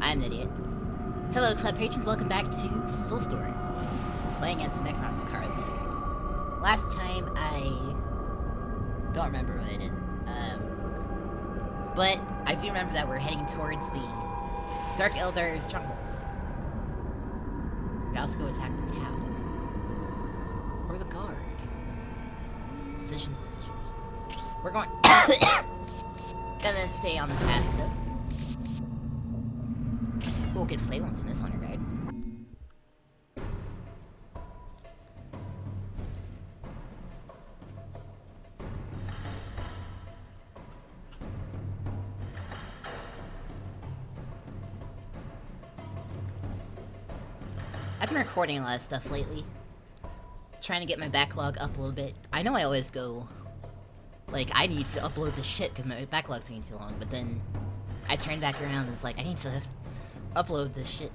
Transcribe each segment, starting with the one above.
I'm an idiot. Hello, club patrons. Welcome back to Soulstorm. Playing as Necrons currently. Last time, I don't remember what I did. But I do remember that we're heading towards the Dark Eldar stronghold. We also go attack the town. Or the guard. Decisions. We're going... Gonna stay on the path, though. We'll get flameless in this on your guide. I've been recording a lot of stuff lately. Trying to get my backlog up a little bit. I know I always go... Like, I need to upload this shit because my backlog's taking too long, but then I turn back around and it's like, I need to upload this shit.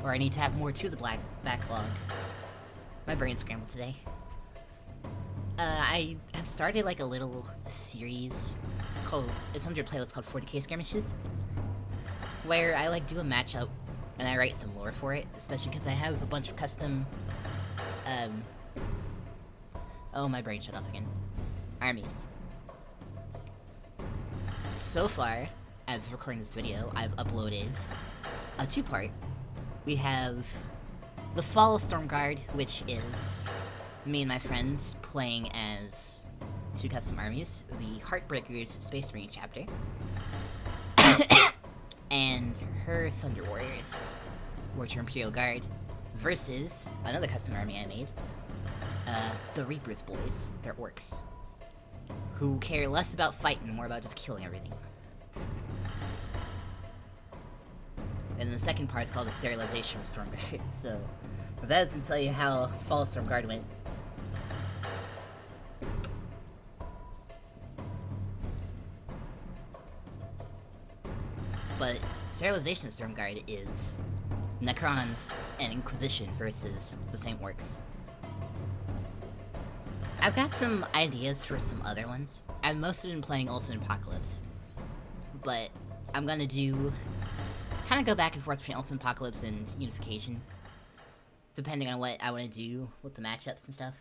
Or I need to have more to the backlog. My brain scrambled today. I have started like a little series called, it's under a playlist called 40k Skirmishes, where I like do a matchup and I write some lore for it, especially because I have a bunch of custom, oh, my brain shut off again. Armies. So far, as of recording this video, I've uploaded a two-part. We have the Soulstorm Guard, which is me and my friends playing as two custom armies, the Heartbreakers Space Marine chapter, and her Thunder Warriors, which are Imperial Guard, versus another custom army I made, the Reaper's Boys, they're orcs, who care less about fighting and more about just killing everything. And the second part is called the Sterilization of Storm Guard. So, that doesn't tell you how Soulstorm Guard went. But Sterilization of Storm Guard is Necrons and Inquisition versus the same orcs. I've got some ideas for some other ones. I've mostly been playing Ultimate Apocalypse, but I'm gonna do kind of go back and forth between Ultimate Apocalypse and Unification, depending on what I want to do with the matchups and stuff.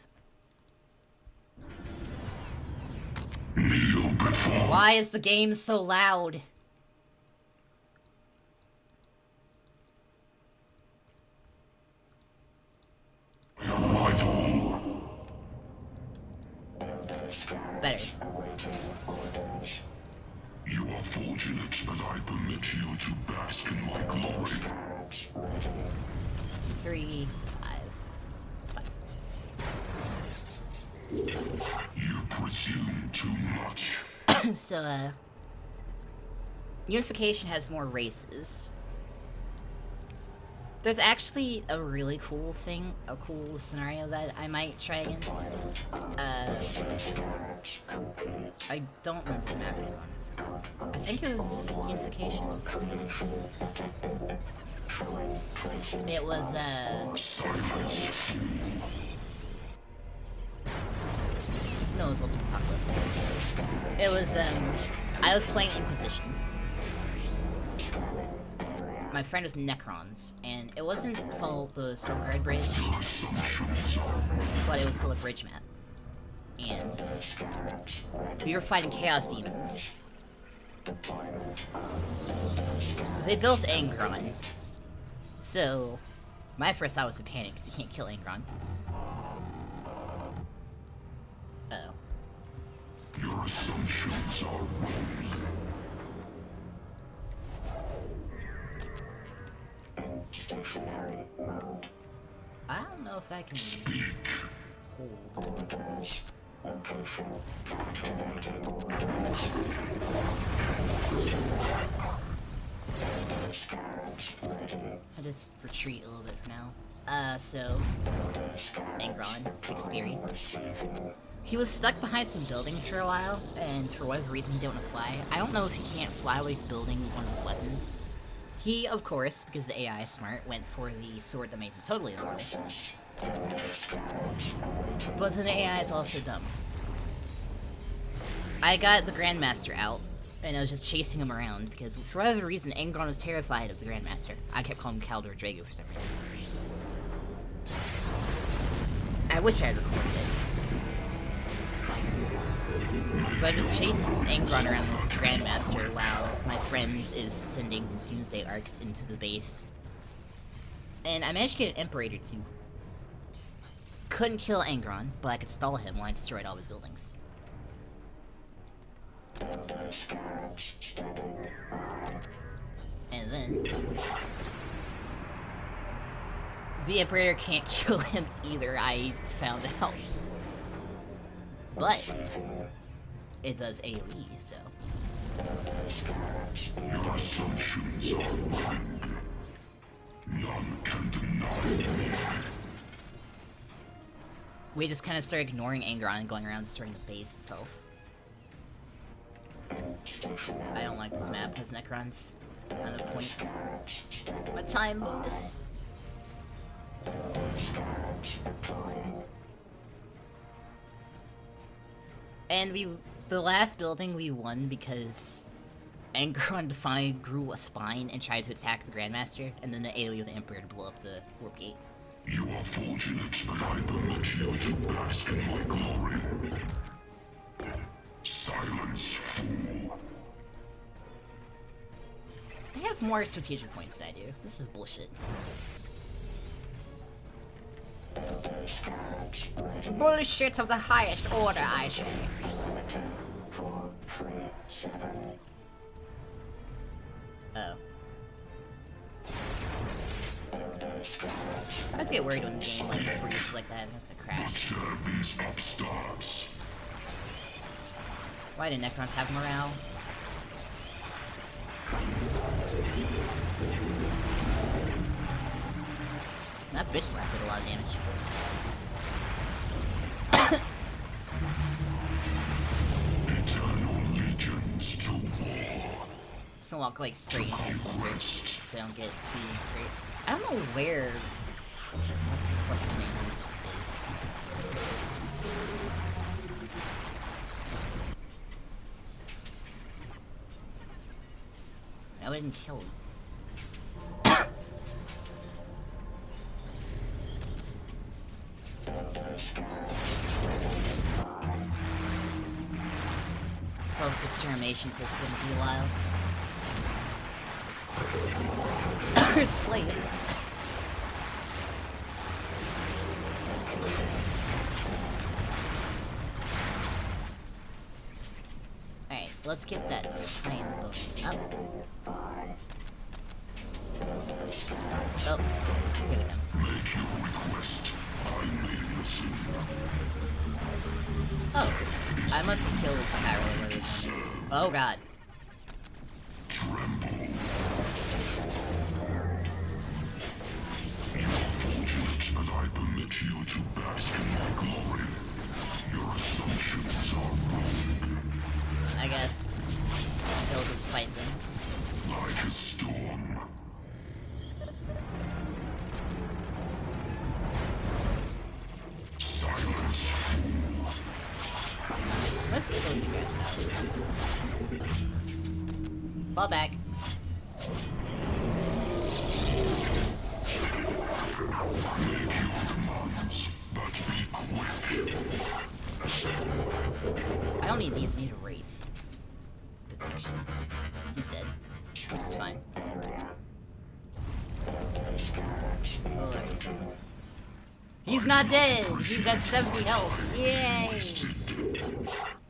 Why is the game so loud? Better. You are fortunate that I permit you to bask in my glory. 3, 5. You presume too much. So, Unification has more races. There's actually a really cool thing, a cool scenario that I might try again. I don't remember the map it was on. I think it was Unification. It was, no, it was Ultimate Apocalypse. It was, I was playing Inquisition. My friend was Necrons, and it wasn't follow the Storm Guard bridge, but it was still a bridge map. And we were fighting Chaos Demons. They built Angron. So, my first thought was to panic, because you can't kill Angron. Uh-oh. Your assumptions are wrong. Stationary mode. I don't know if I can hold. Location activated. I just retreat a little bit for now. So Angron, big scary. He was stuck behind some buildings for a while, and for whatever reason he didn't want to fly. I don't know if he can't fly while he's building one of his weapons. He, of course, because the AI is smart, went for the sword that made him totally immortal. But then the AI is also dumb. I got the Grandmaster out, And I was just chasing him around, because for whatever reason, Angron was terrified of the Grandmaster. I kept calling him Caldor Drago for some reason. I wish I had recorded it. But I was chasing Angron around with Grandmaster while my friend is sending Doomsday Arcs into the base. And I managed to get an Imperator too. Couldn't kill Angron, but I could stall him while I destroyed all his buildings. And then the Imperator can't kill him either, I found out. But it does AoE, so. Your assumptions are wrong. None can deny me. We just kind of started ignoring Angron and going around destroying the base itself. I don't like this map, has Necrons. None of the points. My time bonus. And the last building we won because Angron finally grew a spine and tried to attack the Grandmaster, and then the AoE of the Emperor to blow up the warp gate. You are fortunate that I permit you to bask in my glory. Silence, fool. They have more strategic points than I do. This is bullshit. Bullshit of the highest order, I say. Oh. I always get worried when the game like freezes like that and has to crash. These upstarts. Why do Necrons have morale? That bitch slap did a lot of damage. Eternal legions to war. Just gonna walk like straight into the center so I don't get too great. I don't know where. What's the fuck his name is. I didn't kill him. Tell this extermination system to be a while. Slave. Alright, let's get that time bonus up. Oh, here we go. Make your request. I may listen. Oh, I must have killed Carol or his ones. Oh god. Tremble. You are fortunate that I permit you to bask in my glory. Your assumptions are wrong. I guess he'll just fight them. Like a storm. Silence, fool. Let's kill you guys now. Fall back. Make your demands, but be quick. I don't need these, I need a Wraith. Detection. He's dead. Which is fine. Oh, that's expensive. He's not dead! He's at 70 health! Yay!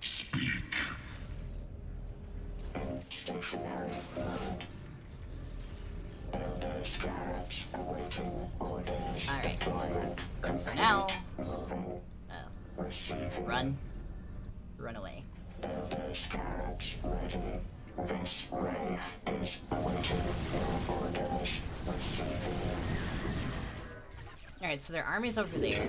Speak. Alright. So now... Oh. Run. Run away. This wraith is awaiting your orders. Alright, so their army's over there.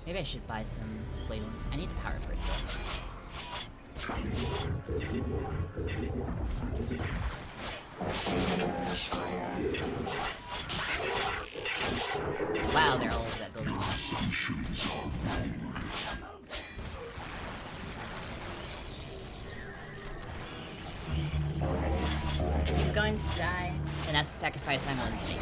Maybe I should buy some blade ones. I need the power first though. Wow, they're all over that building. He's going to die, and that's a sacrifice I'm willing to make.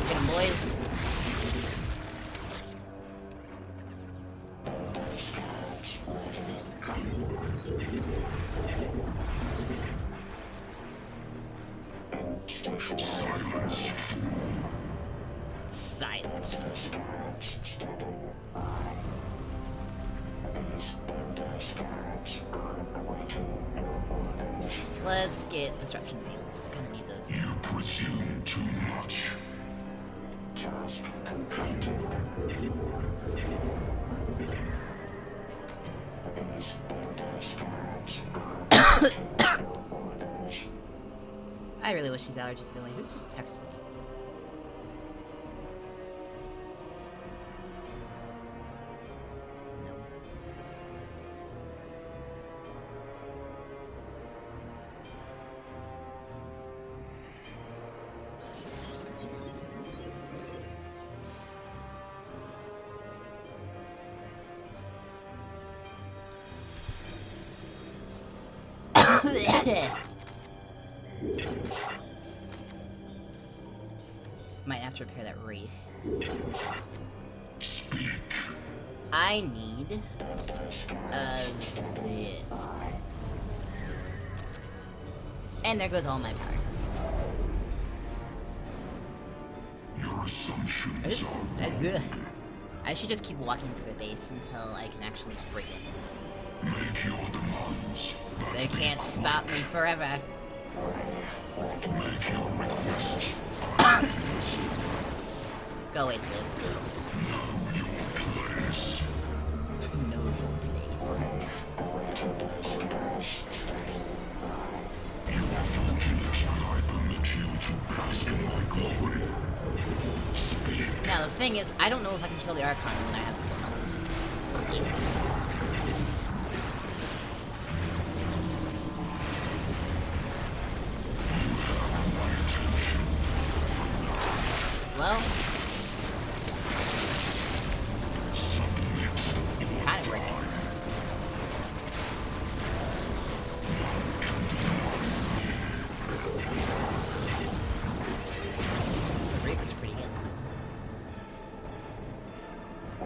Get him, boys. Silence. Let's get disruption fields. Kind of need those. You presume too much. Task completed. These border scouts are orders. I really wish these allergies go away. Who just texted me? No. Might have to repair that wraith. Speak. I need this. And there goes all my power. Your assumptions are I should just keep walking to the base until I can actually break it. make your demands. But They can't stop me forever. make your request. Go away, Slave. Know your place. To know your place. You are fortunate that I permit you to bask in my glory. Speak. Now, the thing is, I don't know if I can kill the Archon when I have full health. We'll see. Well, it's kind of working. This Reaper's pretty good.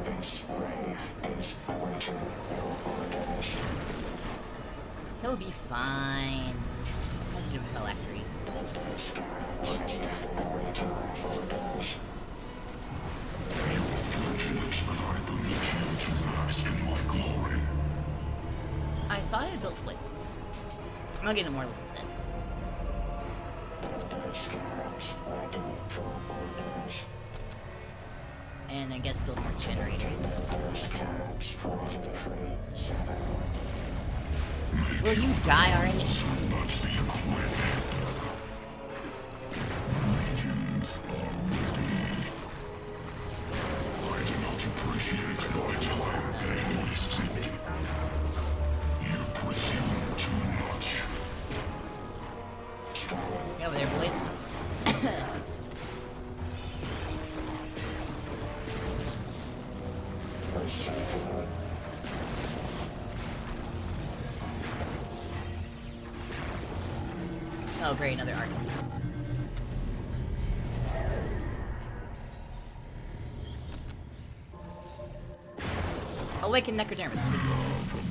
This grave is awaiting your orders. He'll be fine. Let's give him phylactery. I thought I built flames. I'll get immortals instead. And I guess build more generators. Will you die already? Appreciate my time wasted. You presume too much. Get over there, boys. Oh great, another Archon. Awaken Necrodermis, please.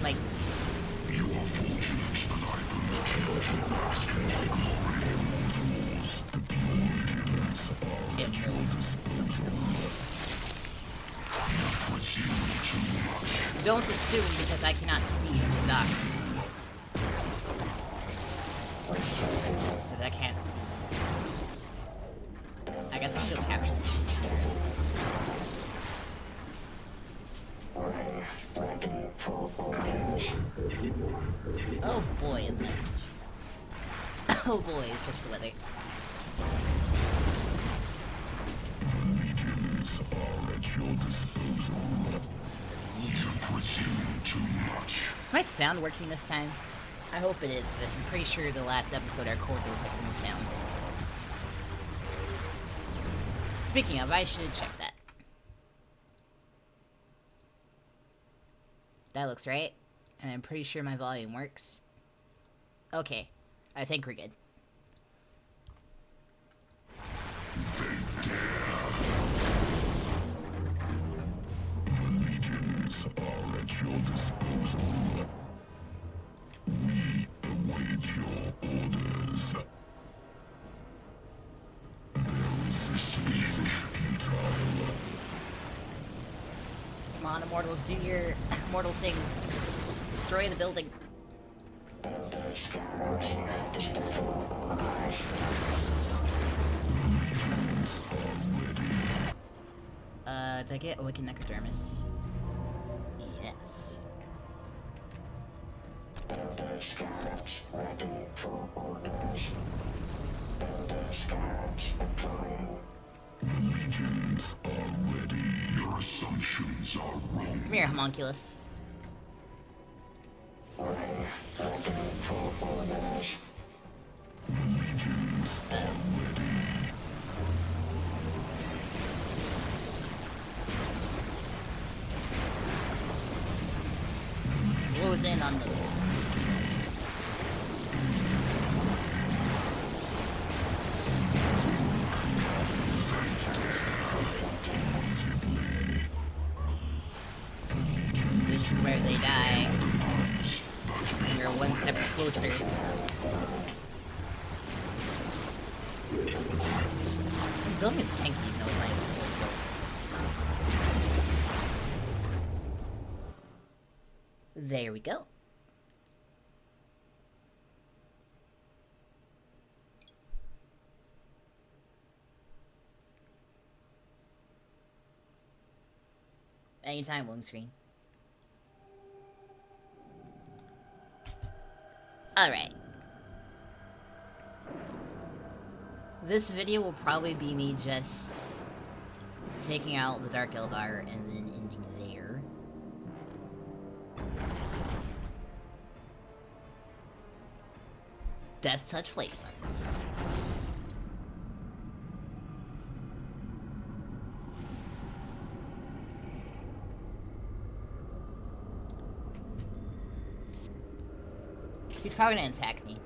Like, You are fortunate that I permit you to bask in my glory. immortals. You presume too much. Don't assume because I cannot see the darkness. Because I can't see. I guess I should capture these stairs. Oh boy, a message. Oh boy, it's just the weather. Is my sound working this time? I hope it is, because I'm pretty sure the last episode I recorded with like no sounds. Speaking of, I should check that. That looks right. And I'm pretty sure my volume works. Okay. I think we're good. Legions are at your disposal. We await your orders. There is a speech futile. Come on, immortals, do your mortal thing. Destroy the building. Did I get Awakened Necrodermis? Yes. Elder Scarabs ready for orders. Elder Scarabs deploying. The legions are ready. Your assumptions are wrong. Come here, homunculus. Wave ready for orders. The legions are ready. Close in on them. This is where they die. We're one step closer. This building is tanky, no sign of full built. There we go. Anytime, one screen. Alright. This video will probably be me just taking out the Dark Eldar and then ending there. Death Touch Flamelets. He's probably gonna attack me.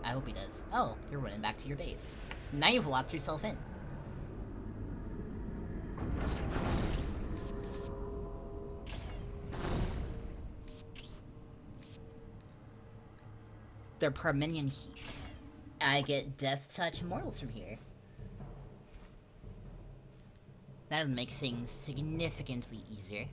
I hope he does. Oh, you're running back to your base. Now you've locked yourself in. They're Parmenion Heath. I get Death Touch Immortals from here. That would make things significantly easier.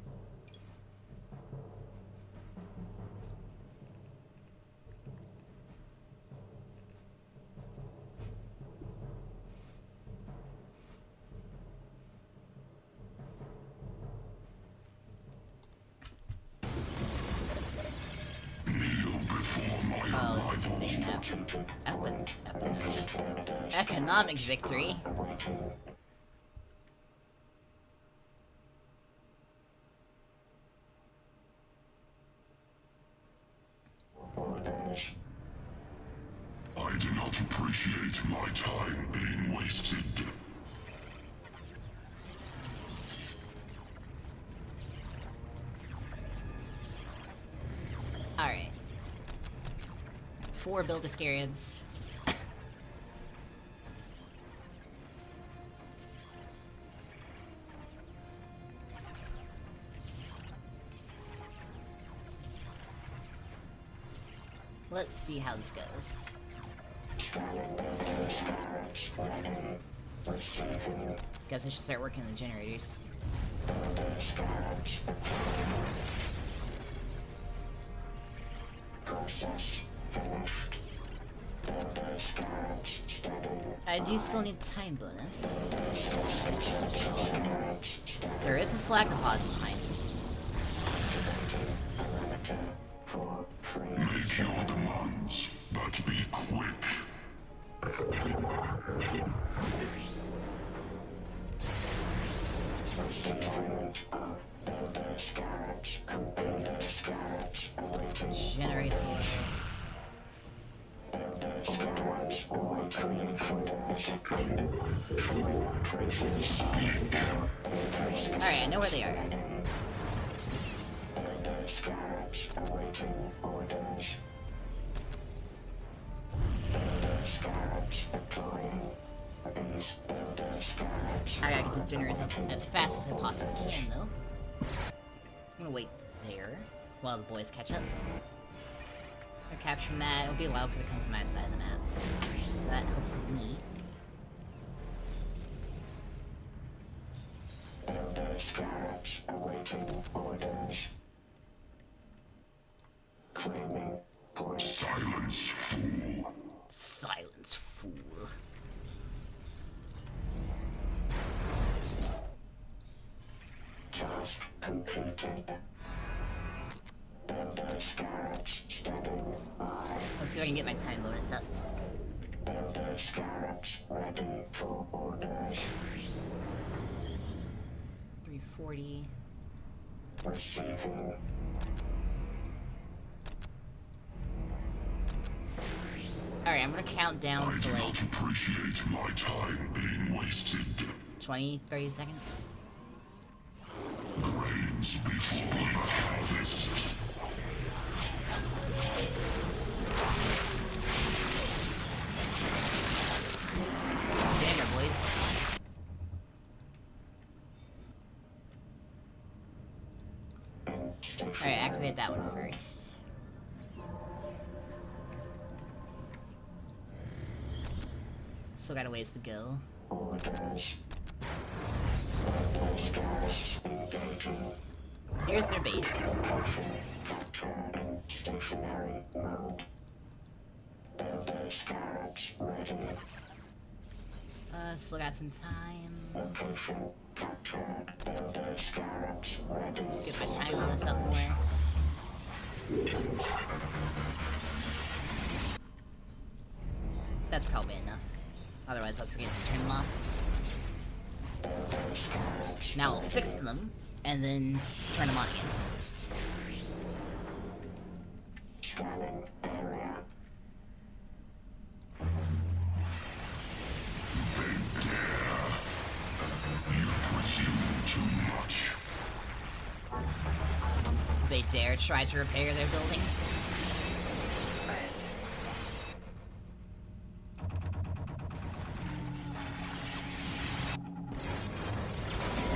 Economic victory. Orders. I do not appreciate my time being wasted. Alright. 4 Build-A-Scarabs. Let's see how this goes. Scanning Elder Scarabs ready. Receiving. Guess I should start working the generators. Elder Scarabs deploying. Process finished. Elder Scarabs studying. I do still need time bonus. Scarabs studying. There is a slag deposit behind me. Activating perimeter. Make your demands, but be quick. Generate. Alright, I know where they are. This is good. I gotta get these generators up as fast as I possibly can, though. I'm gonna wait there while the boys catch up. They're capturing that. It'll be a while before they come to my side of the map. That helps me. Silence, fool. Silence, fool. Task completed. Builder scarabs standing by. Let's see if I can get my time bonus up. Builder scarabs ready for orders. 340. Receiving. Alright, I'm gonna count down I to do like not appreciate my time being wasted. 20, 30 seconds. Grains before the harvest. Damn it, boys. Alright, activate that one first. Still got a ways to go. Orders. Builder scarabs engaging. Here's their base. Location captured in stationary mode. Builder scarabs ready. Still got some time. Location captured. Builder scarabs ready. Get my time bonus up more. That's probably enough. Otherwise I'll forget to turn them off. Builder scarabs Now I'll fix them, and then turn them on again. scanning area. They dare. You presume too much. They dare try to repair their building.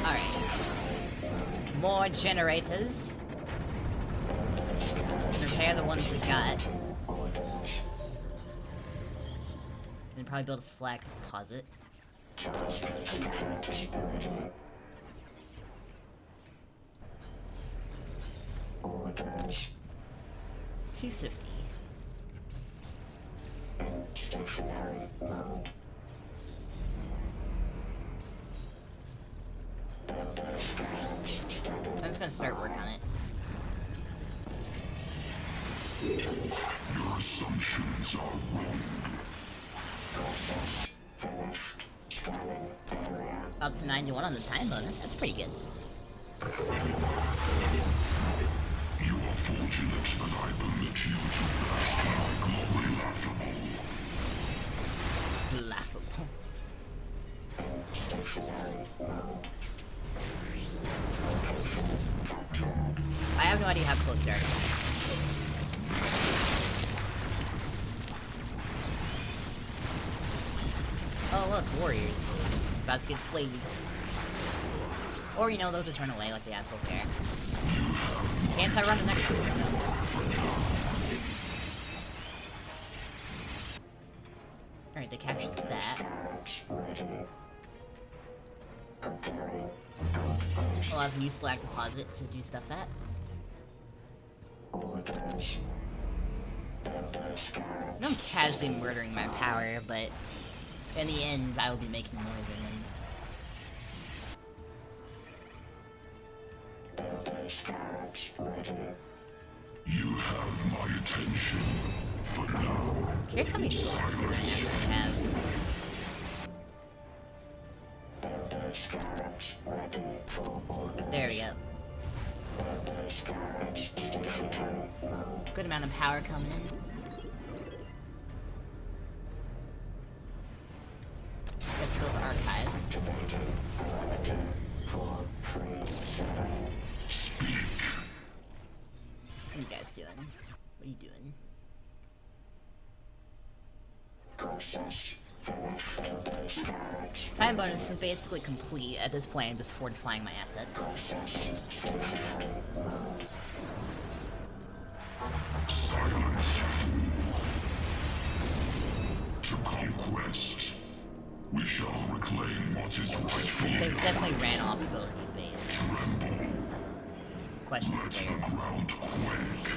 Alright. More generators. Repair the ones we got. And probably build a slack deposit. Orders. 250. Stationary mode. Builder scarabs standing. I'm just gonna start work on it. Your assumptions are wrong. Process finished. Scanning area. Up to 91 on the time bonus. That's pretty good. You are fortunate that I permit you to bask in my glory, laughable. Laughable. Stationary mode. I have no idea how close they are. Oh look, warriors. About to get flayed. Or, you know, they'll just run away like the assholes there. Can't I run the next one? No. Alright, they captured that. Scarabs ready. Preparing outpost. I'll have new slack deposits to do stuff at. Orders. Builder scarabs. I'm casually murdering my power, but in the end, I will be making more than them. Builder scarabs ready. You have my attention, but now Here's how many bullets I actually have. Elder scarabs ready for orders. There we go. Elder scarabs stationary mode. Good amount of power coming in. Let's build the archive. Activating parameter 437. speak. What are you guys doing? What are you doing? Process finished. Elder scarabs. Time bonus is basically complete at this point. I'm just fortifying my assets. Process stationary mode. Silence, fool. To conquest. We shall reclaim what is rightfully They definitely ran off to build a new base. tremble. Question Let for the later. ground quake.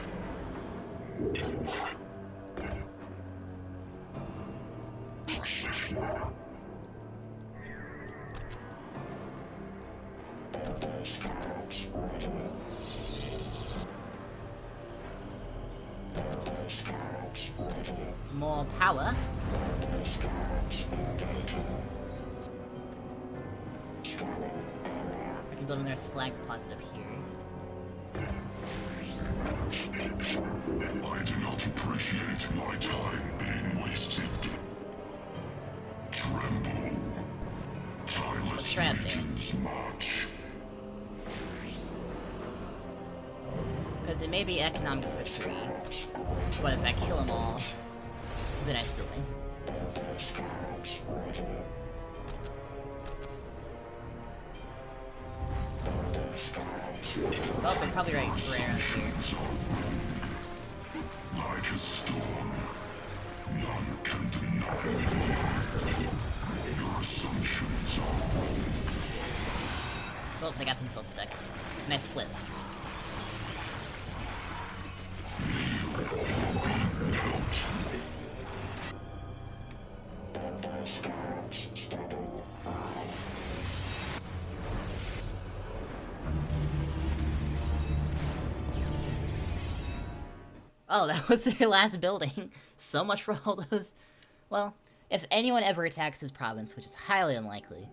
Elder scarabs ready. Elder scarabs ready. More power. Elder scarabs engaging. Scanning area. I can build another slag deposit up here. I do not appreciate my time being wasted. Tremble. Tireless try up there. legions march. Because it may be economic victory, but if I kill them all, then I still win. Elder scarabs ready. Elder scarabs ready. Oh, they're probably right around here. Assumptions are wrong. Like a storm, none can deny me. Your assumptions are wrong. Well, they got themselves stuck. Nice flip. Out. Elder scarabs standing by. Oh, that was their last building. So much for all those. Well, if anyone ever attacks his province, which is highly unlikely,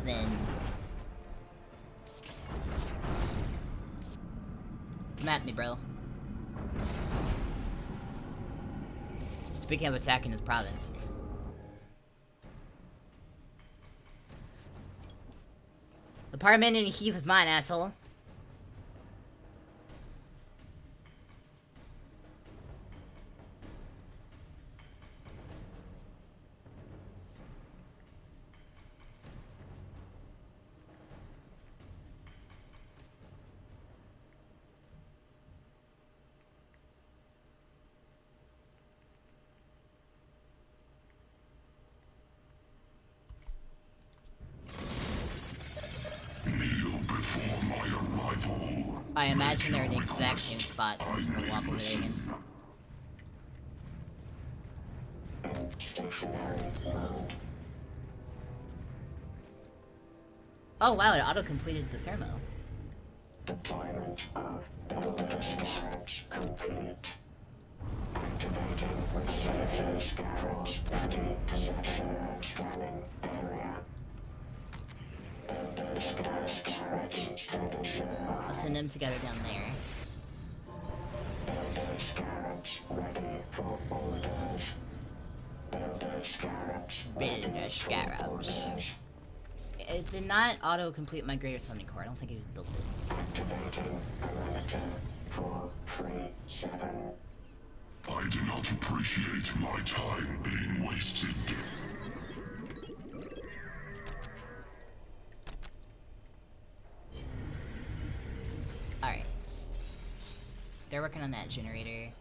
then come at me, bro. Speaking of attacking his province. The Parmenian heath is mine, asshole. Kneel before my arrival. I imagine they're in the Make your exact same request. spot, so I'm just I gonna may walk over there listen. again. Stationary mode. Oh wow, it auto-completed the thermo. Deployment of Elder scarabs complete. Activating reserve scarabs ready. Possession of scanning area. Elder scarabs status I'll by. send them together down there. Elder scarabs ready for orders. Elder scarabs ready Builder for scarabs. orders. It did not auto-complete my greater summoning core. I don't think it built it. Activating parameter 437. I do not appreciate my time being wasted. Alright. They're working on that generator.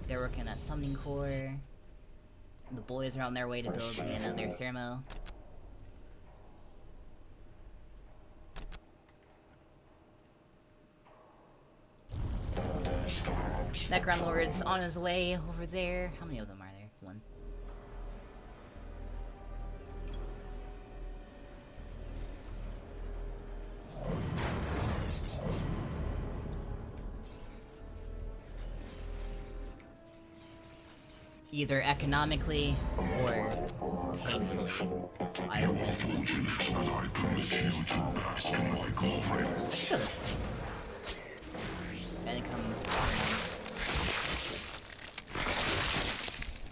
They're working on that summoning core. The boys are on their way to build me another thermo. Elder scarabs. Necron Lord's on his way over there. How many of them are there? One. Either economically or painfully. I will win. Fortunate that I permit you to bask in my glory. I should go this way. And come around.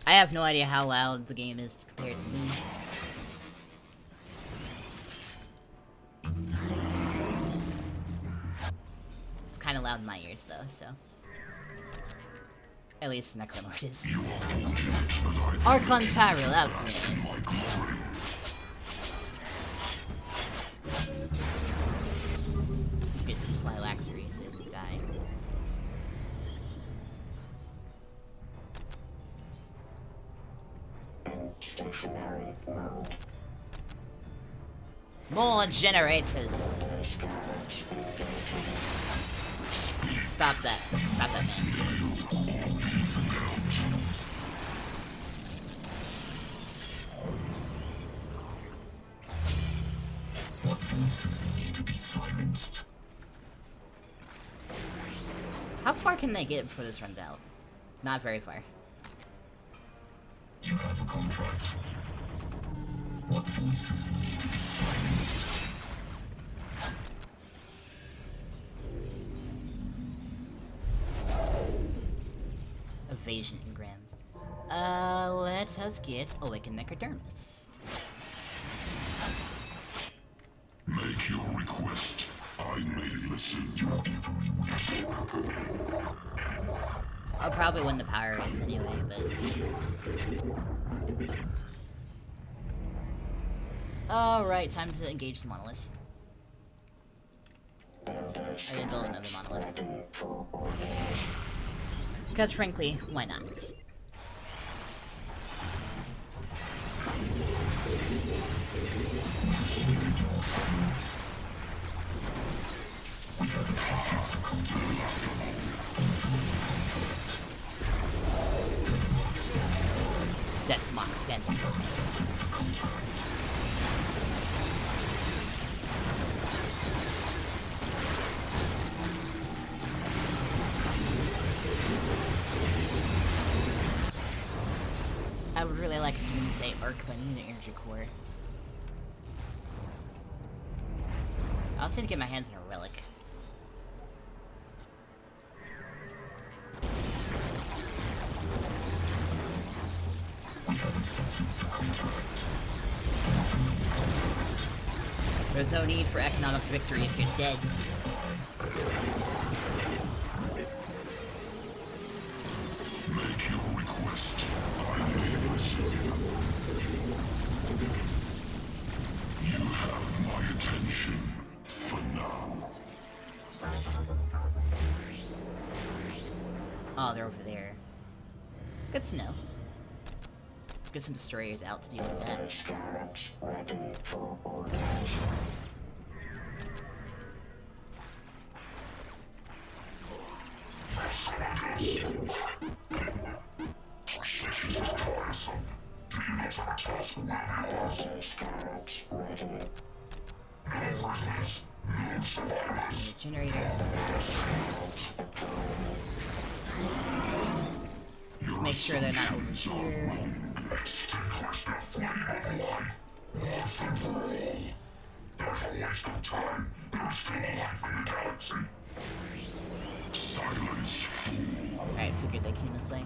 I have no idea how loud the game is compared to me. It's kind of loud in my ears, though, so. At least Necromorph is. You are fortunate that I Archon Tyrell, that's me. my glory. Let's get Phylactery so he doesn't die. Stationary mode. More generators! Stop that. Stop that, man. What voices need to be silenced? How far can they get before this runs out? Not very far. You have a contract. What voices need to be silenced? Evasion engrams. Let us get Awakened Necrodermis. Make your request. I may listen. Your every wish. I'll probably win the power race anyway, but... Alright, time to engage the monolith. I didn't build another monolith. Because frankly, why not? Deathmark standing. I would really like a Doomsday Arc, but I need an Energy Core. I also need to get my hands on a relic. There's no need for economic victory if you're dead. Make your request. I may listen. You have my attention for now. Oh, they're over there. Good to know. Let's get some destroyers out to deal with that. Scarabs ready for orders. This is tiresome. Do you not have a task where we are? Scarabs ready. No prisoners, no survivors. Generator. Your Make sure they're not over assumptions are here. wrong. Extinguish the flame of life once and for all. There's a waste of time. There's still life in the galaxy. Silence, fool. Alright, figured they came this way.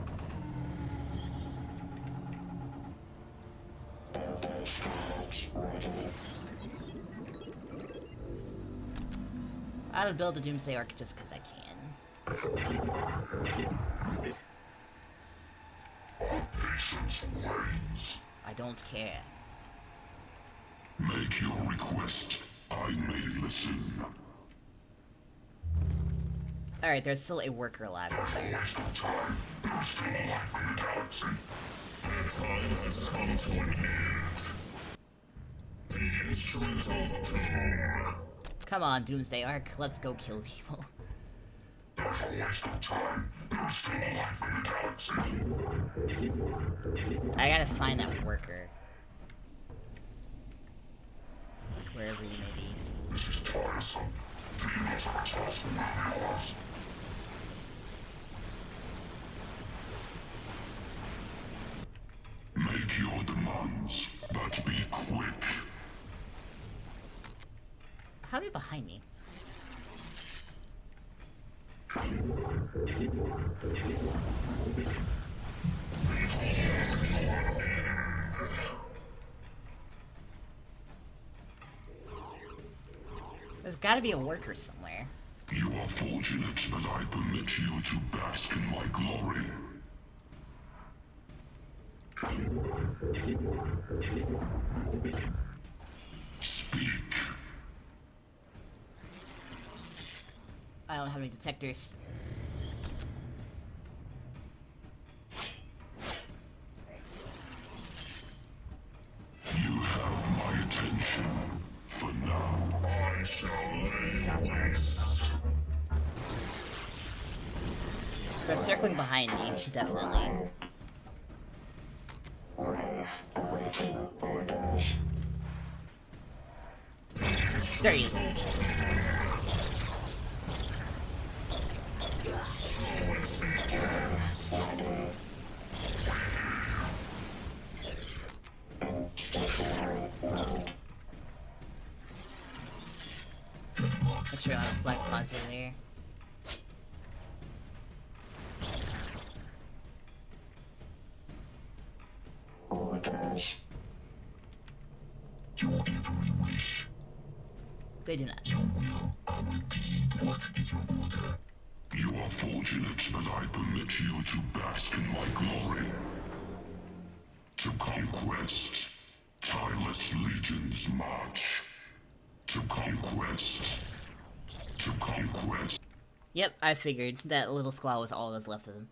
Scarabs ready. I'll build a Doomsday Arc just because I can. Patience wanes. I don't care. Make your request. I may listen. Alright, there's still a worker alive somewhere. Waste of time. There's still life in the galaxy. Their time has come to an end. The instrument of doom. Come on, Doomsday Arc, let's go kill people. There's a waste of time. There's still life in the galaxy. I gotta find that worker. Wherever you may be. This is tiresome. Do you not have a task where we are? How are they behind me? There's gotta be a worker somewhere. You are fortunate that I permit you to bask in my glory. Speak. I don't have any detectors. You have my attention for now. I shall lay waste. They're circling behind me, definitely. Brave, awaiting orders. There he is. Stationary mode. Make sure I don't select pause over there. Orders. Your every wish, They do not. your will, I will deed. What is your order? You are fortunate that I permit you to bask in my glory. To conquest, tireless legions march. To conquest. To conquest. Yep, I figured that little squall was all that's left of them.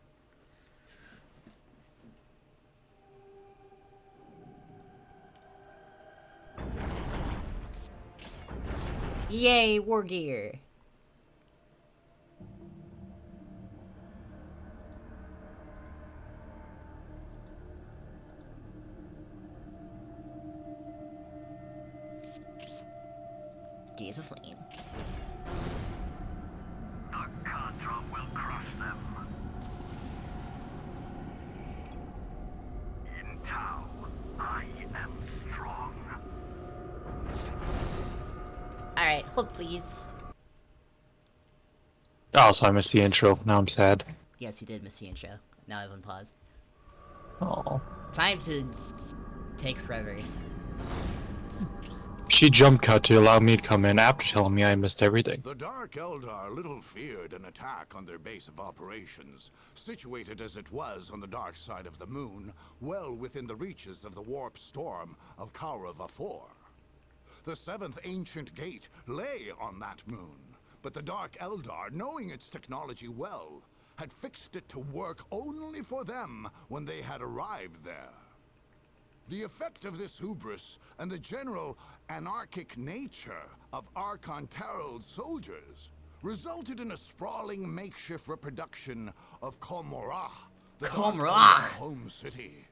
Yay, war gear! Gaze of Flame. Control will crush them. In Tau, I am strong. Alright, hold please. Oh, so I missed the intro. Now I'm sad. Yes, you did miss the intro. Now I've unpaused. Oh. Time to take forever. She jump cut to allow me to come in after telling me I missed everything. The Dark Eldar little feared an attack on their base of operations, situated as it was on the dark side of the moon, well within the reaches of the warp storm of Kaura-Vafor. The seventh ancient gate lay on that moon, but the Dark Eldar, knowing its technology well, had fixed it to work only for them when they had arrived there. The effect of this hubris and the general anarchic nature of Archon Tarrel's soldiers resulted in a sprawling makeshift reproduction of Komorah, the Dark Komorah! Eldar home city.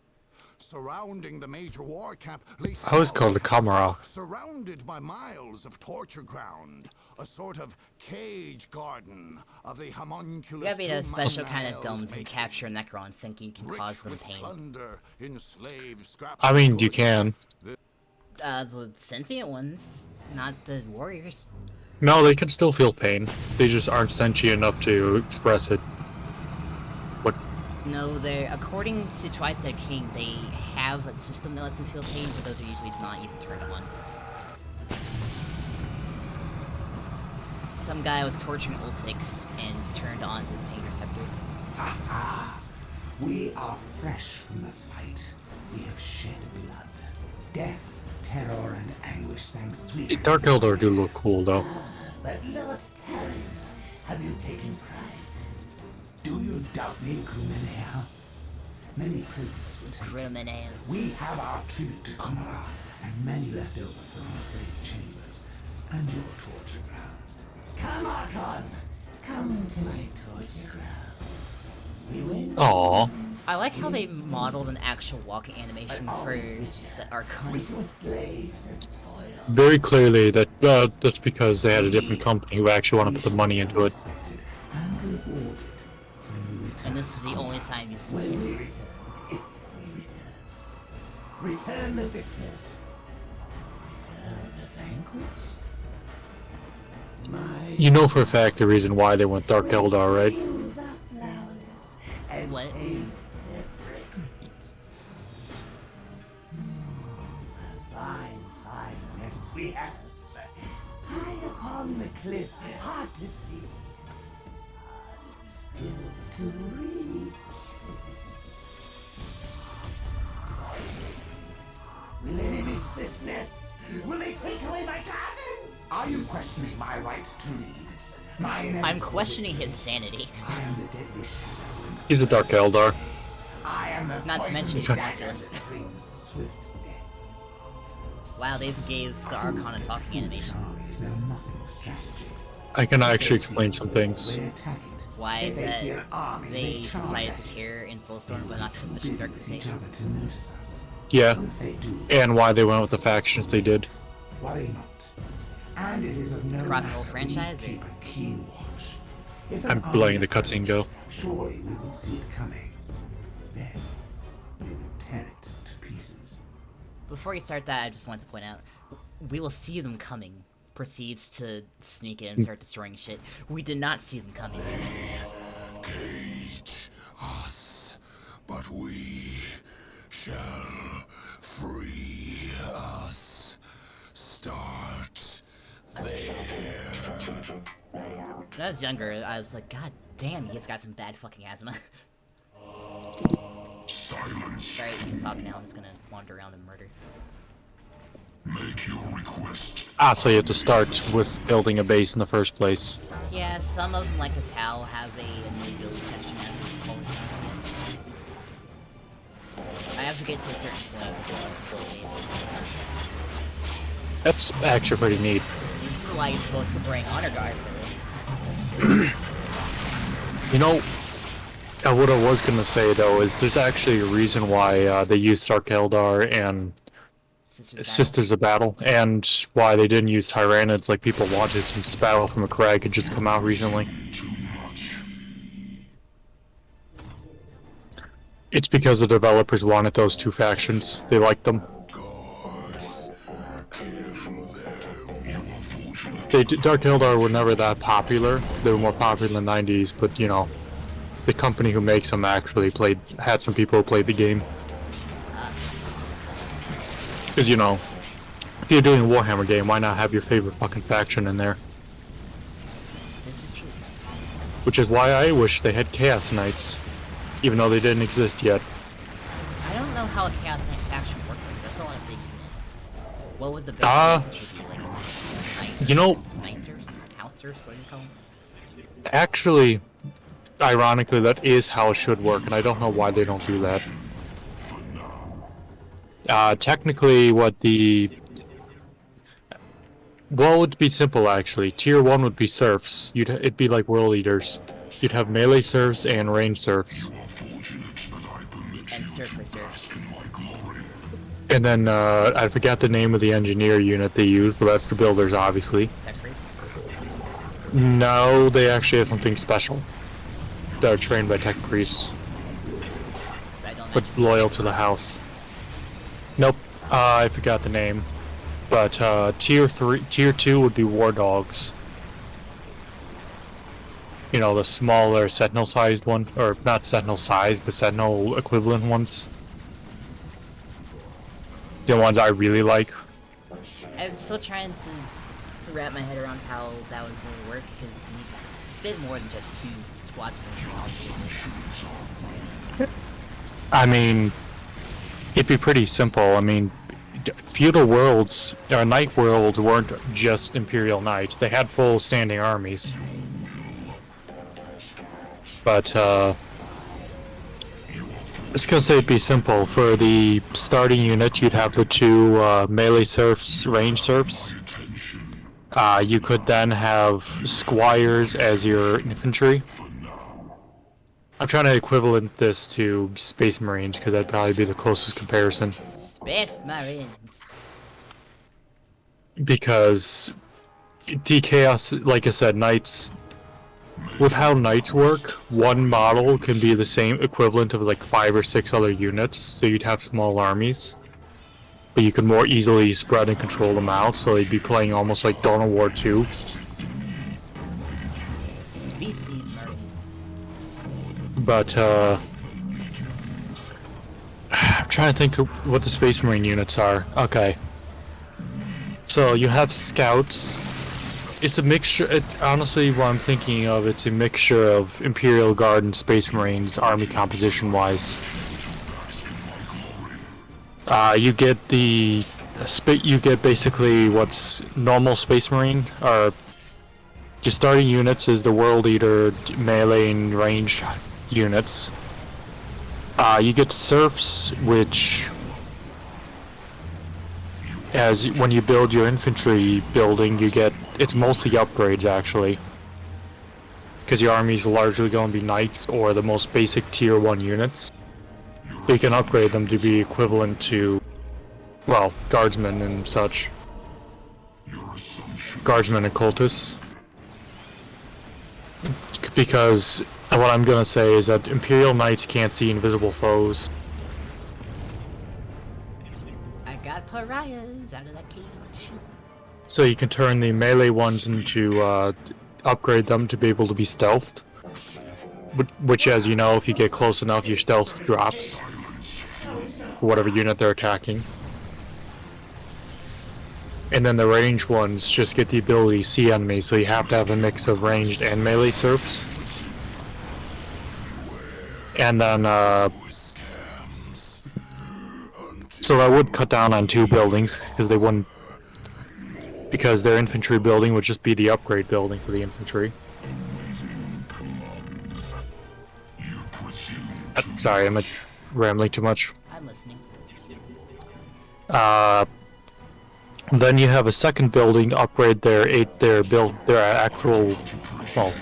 Surrounding the major war camp lay I was called a Kamara. surrounded by miles of torture ground, a sort of cage garden of the homunculus. You gotta be a special kind of Tumaniles dumb to making. capture a Necron thinking you can Rich cause them with pain. plunder, enslaved scraps I of mean, you goods. can. The sentient ones, not the warriors. No, they can still feel pain. They just aren't sentient enough to express it. What? No, they're, according to Twice Dead King, they have a system that lets them feel pain, but those are usually not even turned on. Some guy was torturing Ultics and turned on his pain receptors. We are fresh from the fight. We have shed blood. Death, terror, and anguish sang sweet. Dark Eldar do look cool, though. But Lord Terran, have you taken prizes? Do you doubt me, Krumenea? Many prisoners were taken. Criminal. We have our tribute to Komara, and many left over from the slave chambers and your torture grounds. Come, Archon! Come to my torture grounds. We win. Aww. I like how they modeled an actual walking animation for the Archon. With your slaves and spoil. Very clearly that that's because they had a different company who actually want to put the money into it. Respected and rewarded when we return. And this is the only time you see When it. we return, if we return. Return the victors. Return the vanquished. You know for a fact the reason why they went Dark Eldar, right? Use our flowers and What? aid their fragrance. A fine, fine nest we have. High upon the cliff, hard to see. Hard still to reach. Will they reach this nest? Will they take away my garden? Are you questioning my rights to lead? My I'm inevitable questioning his witness? sanity. I am the deadly shadow. He's a Dark Eldar. I am the Not to mention his poison dagger calculus. that brings swift death. Wow, they gave the Archon a talking animation. Armies know nothing of strategy. I can actually explain some things. They attack it. Why If is they see that an army, they charge decided at to it. care in Soulstorm, but not so much in Busy Dark with Crusade? each other to notice us. Yeah, If they do, and why they went with the factions they did. worry not. And it is of no Across the whole matter, franchise, we or- keep a keen watch. If an I'm army letting the cutscene go. approached, surely we would see it coming. Then we would tear it to pieces. Before you start that, I just want to point out, we will see them coming. Proceeds to sneak in and start destroying shit. We did not see them coming. Cage us, but we shall free us. Start there. When I was younger, I was like, God damn, he's got some bad fucking asthma. Silence. Alright, you can talk now. I'm just gonna wander around and murder. Make your request. Ah, so you have to start with building a base in the first place. Yeah, some of them, like the Tau, have a new build section as it's called. Yes. I have to get to a certain point before I can build a base. That's actually pretty neat. This is why you're supposed to bring Honor Guard for this. You know, what I was gonna say though is there's actually a reason why they used Dark Eldar and Sisters of Battle, and why they didn't use Tyranids like people wanted since Battle from a Crag had just come out recently. It's because the developers wanted those two factions. They liked them. Dark Eldar were never that popular. They were more popular in the 90s, but you know, the company who makes them actually had some people who played the game. Because, you know, if you're doing a Warhammer game, why not have your favorite fucking faction in there? This is true. Which is why I wish they had Chaos Knights, even though they didn't exist yet. I don't know how a Chaos Knight faction works. That's a lot of big units. What would the base infantry be? Like, Knights? You know, Knighters? Housers? What do you call them? actually, ironically, that is how it should work, and I don't know why they don't do that. Technically, well, it would be simple actually. Tier 1 would be serfs. It'd be like world eaters. You'd have melee serfs and range serfs. And surf reserves. And then, I forgot the name of the engineer unit they use, but that's the builders, obviously. Tech priests? No, they actually have something special. They're trained by tech priests, I don't but imagine- loyal to the house. Nope, I forgot the name. But, tier 2 would be war dogs. You know, the smaller sentinel-sized one, or not sentinel-sized, but sentinel equivalent ones. The ones I really like. I'm still trying to wrap my head around how that would really work, because you need a bit more than just 2 squads for the I mean, it'd be pretty simple. I mean, feudal worlds, or knight worlds, weren't just Imperial Knights. They had full standing armies. But, I was gonna say it'd be simple. For the starting unit, you'd have the 2 melee serfs, range serfs. You could then have squires as your infantry. I'm trying to equivalent this to Space Marines, because that'd probably be the closest comparison. Space Marines! Because the Chaos, like I said, Knights, with how Knights work, one model can be the same equivalent of like 5 or 6 other units, so you'd have small armies. But you could more easily spread and control them out, so they'd be playing almost like Dawn of War 2. but I'm trying to think of what the Space Marine units are. Okay. So you have scouts. It's a mixture. Honestly, what I'm thinking of, it's a mixture of Imperial Guard and Space Marines, army composition-wise. You get you get basically what's normal Space Marine, or your starting units is the World Eater, melee and ranged units. You get serfs, which, as when you build your infantry building, you get, it's mostly upgrades actually, because your army is largely going to be knights or the most basic tier 1 units. So you can upgrade them to be equivalent to, well, guardsmen and such. Guardsmen and cultists. Because what I'm gonna say is that Imperial Knights can't see invisible foes. I got pariahs out of that cage. So you can turn the melee ones into, upgrade them to be able to be stealthed. Which, as you know, if you get close enough, your stealth drops. For whatever unit they're attacking. And then the ranged ones just get the ability to see enemies, so you have to have a mix of ranged and melee serfs. And then, so I would cut down on 2 buildings, because they wouldn't, because their infantry building would just be the upgrade building for the infantry. Sorry, I'm rambling too much. I'm listening. Then you have a second building to upgrade their actual, well,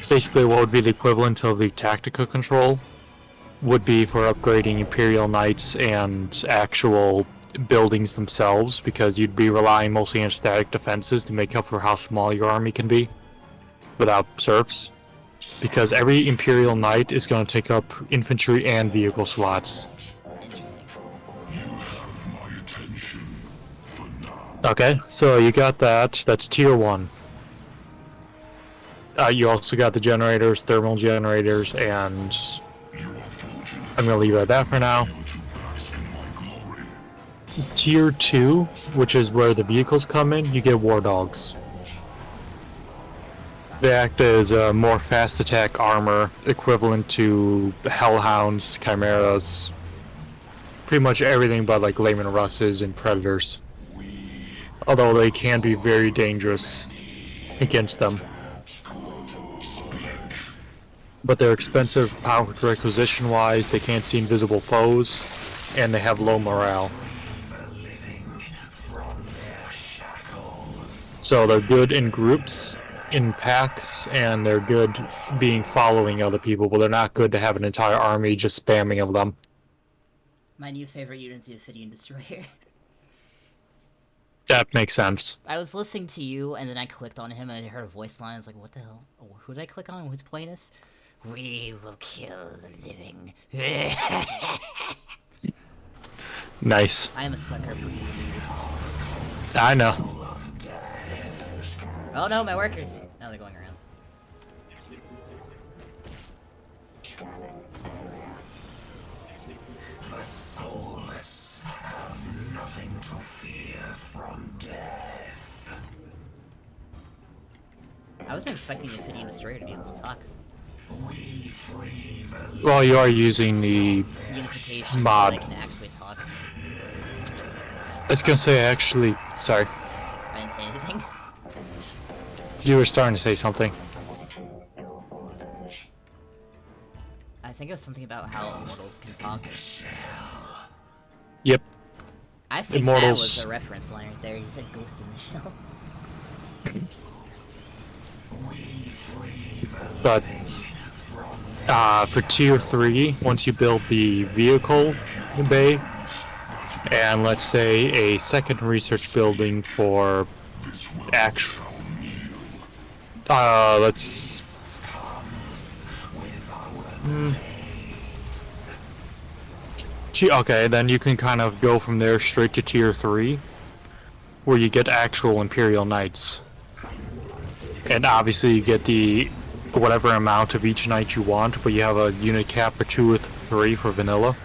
basically what would be the equivalent of the tactical control would be for upgrading Imperial Knights and actual buildings themselves, because you'd be relying mostly on static defenses to make up for how small your army can be without serfs, because every Imperial Knight is going to take up infantry and vehicle slots. Okay, so you got that. That's tier 1. You also got the generators, thermal generators, and I'm gonna leave it at that for now. Tier 2, which is where the vehicles come in, you get war dogs. They act as more fast attack armor, equivalent to hellhounds, chimeras, pretty much everything but like Layman Russes and predators. Although they can be very dangerous against them. But they're expensive power requisition wise, they can't see invisible foes, and they have low morale. So they're good in groups, in packs, and they're good following other people, but they're not good to have an entire army just spamming of them. My new favorite unit's the Ophidian Destroyer. That makes sense. I was listening to you, and then I clicked on him, and I heard a voice line. I was like, what the hell? Who did I click on? Who's playing this? We will kill the living. Nice. I am a sucker for movies. I know. Oh no, my workers! Now they're going around. The soulless have nothing to fear from death. I wasn't expecting the Ophidian Destroyer to be able to talk. We free the Well, you are using the Unification, mod. so they can actually talk. I was gonna say, actually, sorry. I didn't say anything. You were starting to say something. I think it was something about how immortals can talk. Yep. I think Immortals. that was a reference line right there. He said Ghost in the Shell. But for tier 3, once you build the vehicle bay, and let's say a second research building for actual, okay, then you can kind of go from there straight to tier 3, where you get actual Imperial Knights. And obviously you get the whatever amount of each knight you want, but you have a unit cap for 2 or 3 for vanilla.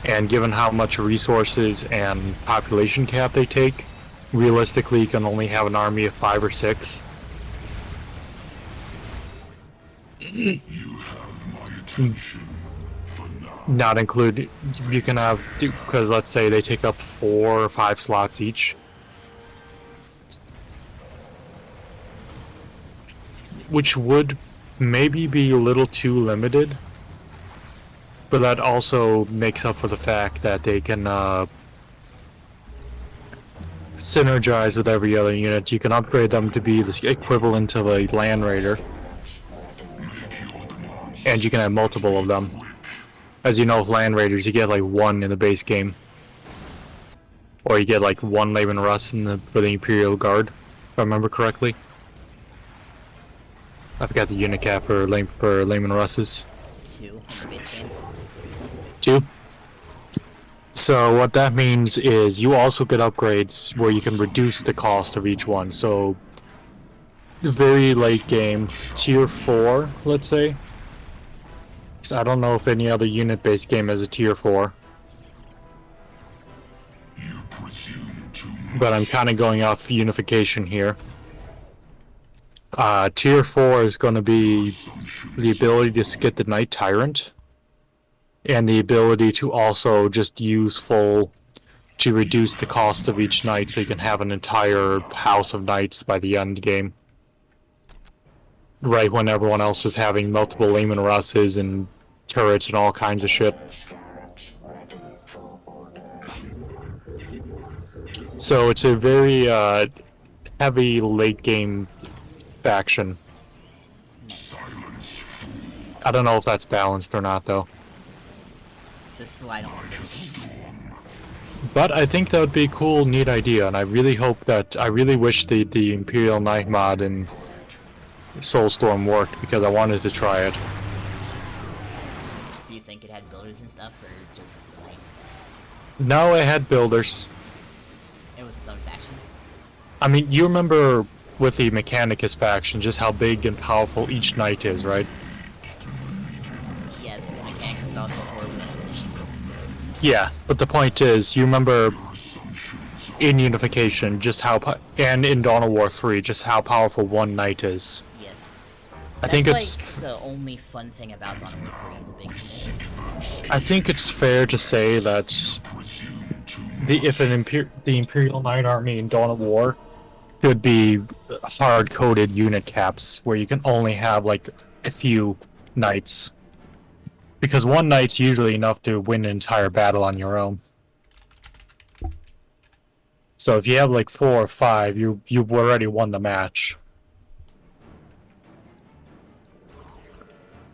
And given how much resources and population cap they take, realistically you can only have an army of 5 or 6. You have my attention for now. Not include, you can have, because let's say they take up 4 or 5 slots each. Which would maybe be a little too limited. But that also makes up for the fact that they can synergize with every other unit. You can upgrade them to be the equivalent of a Land Raider. And you can have multiple of them. As you know, with Land Raiders, you get like 1 in the base game. Or you get like 1 Laban Russ for the Imperial Guard, if I remember correctly. I forgot the unit cap for Laban Russes. 2 in the base game. 2. So what that means is you also get upgrades where you can reduce the cost of each one. So very late game, tier 4, let's say. So I don't know if any other unit-based game has a tier 4. You presume too But I'm kind of going off unification here. Tier 4 is going to be the ability to skip the Knight Tyrant. And the ability to also just use full to reduce the cost of each knight so you can have an entire house of knights by the end game. Right when everyone else is having multiple Lehman Russes and turrets and all kinds of shit. So it's a very heavy late game faction. I don't know if that's balanced or not though. This is why I don't want games. But I think that would be a cool, neat idea, and I really hope that, I really wish the Imperial Knight mod in Soulstorm worked, because I wanted to try it. Do you think it had builders and stuff, or just knights? No, it had builders. It was its own faction? I mean, you remember with the Mechanicus faction, just how big and powerful each knight is, right? Yes, but the mechanic is also horribly unfinished. Yeah, but the point is, you remember in Unification, just how, and in Dawn of War 3, just how powerful one knight is. Yes. I think it's like the only fun thing about Dawn of War 3, the big units. I think it's fair to say that the Imperial Knight Army in Dawn of War could be hard-coded unit caps, where you can only have like a few knights. Because one knight's usually enough to win an entire battle on your own. So if you have like 4 or 5, you've already won the match.